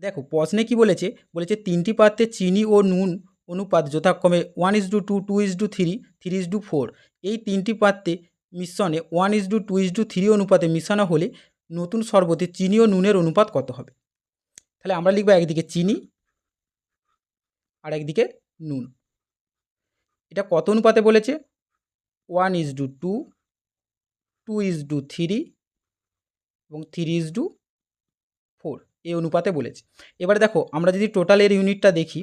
দেখো প্রশ্নে কি বলেছে, বলেছে 3টি পাত্রে চিনি ও নুন অনুপাত যথাক্রমে 1:2, 2:3, 3:4। এই 3টি পাত্রে মিশ্রণে 1:2, 2:3 অনুপাতে মিশানো হলে নতুন শরবতে চিনি ও নুনের অনুপাত কত হবে? তাহলে আমরা লিখব একদিকে চিনি আর একদিকে নুন। এটা কত অনুপাতে বলেছে? 1:2, 2:3 এবং 3:4 এই অনুপাতে বলেছে। এবারে দেখো আমরা যদি টোটালের ইউনিটটা দেখি,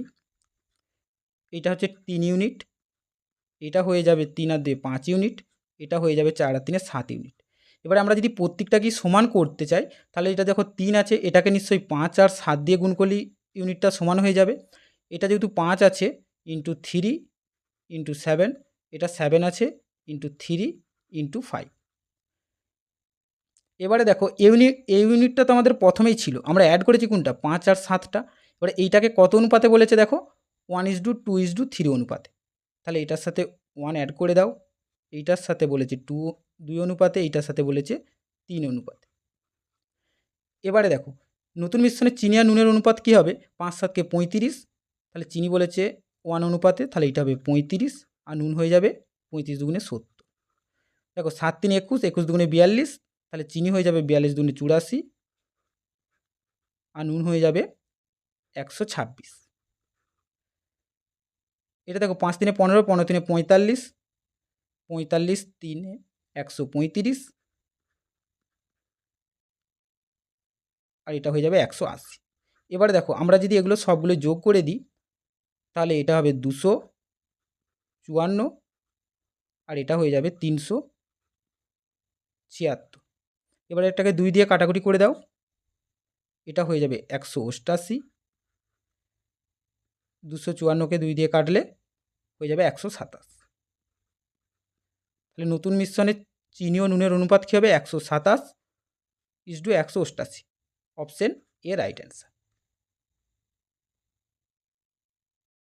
এটা হচ্ছে 3 ইউনিট, এটা হয়ে যাবে 3 আর 2 5 ইউনিট, এটা হয়ে যাবে 4 আর 3 7 ইউনিট। এবারে আমরা যদি প্রত্যেকটাকেই সমান করতে চাই, তাহলে এটা দেখো 3 আছে, এটাকে নিশ্চয়ই 5 আর 7 দিয়ে গুণ করলেই ইউনিটটা সমান হয়ে যাবে। এটা যেহেতু 5 আছে, ইন্টু 3 ইন্টু 7, এটা 7 আছে, ইন্টু 3 ইন্টু 5। এবারে দেখো এই ইউনিটটা তো আমাদের প্রথমেই ছিল, আমরা অ্যাড করেছি কোনটা? 5 আর 7টা। এবারে এইটাকে কত অনুপাতে বলেছে দেখো? 1:2, 2:3 অনুপাতে। তাহলে এটার সাথে 1 অ্যাড করে দাও, এইটার সাথে বলেছে 2 অনুপাতে, এইটার সাথে বলেছে 3 অনুপাতে। এবারে দেখো নতুন মিশ্রণে চিনি আর নুনের অনুপাত কী হবে? 5 7 35, তাহলে চিনি বলেছে 1 অনুপাতে, তাহলে এটা হবে 35 আর নুন হয়ে যাবে 35 দুগুণে 70। দেখো 7 3 21, 21 দুগুণে 42, তাহলে চিনি হয়ে যাবে 42 দুগুণে 84 আর নুন হয়ে যাবে 126। এটা দেখো 5 3 15, 15 3 45, 45 3 135 আর এটা হয়ে যাবে 180। এবারে দেখো আমরা যদি এগুলো সবগুলো যোগ করে দিই, তাহলে এটা হবে 254 আর এটা হয়ে যাবে 376। এবারে এটাকে 2 দিয়ে কাটাকুটি করে দাও, এটা হয়ে যাবে 188, 254কে 2 দিয়ে কাটলে হয়ে যাবে 127। তাহলে নতুন মিশ্রণে চিনি ও নুনের অনুপাত কী হবে? 127:188। Option A right answer.